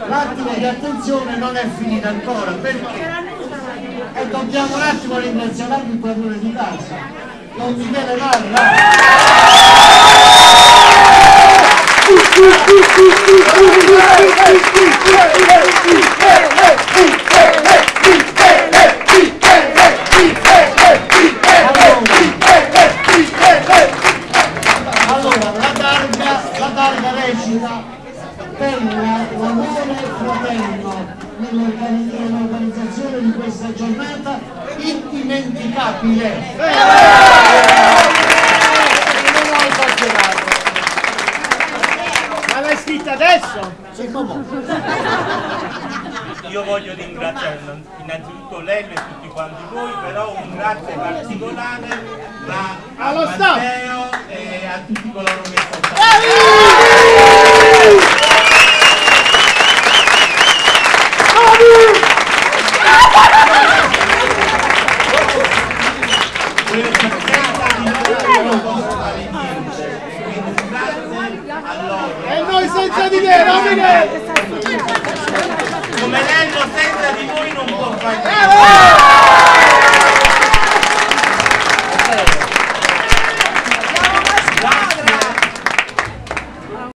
l'attimo di attenzione non è finito ancora, perché? E dobbiamo un attimo ringraziare anche il padrone di casa, non mi viene male, no? Allora, la targa recita per l'amore fraterno nell'organizzazione di questa giornata indimenticabile. Ma l'hai scritta adesso? Sì, come? Io voglio ringraziare innanzitutto lei e tutti quanti voi, però un grazie particolare a Matteo e a tutti coloro che sono E noi senza di te, Davide! come lei senza di voi non può fare.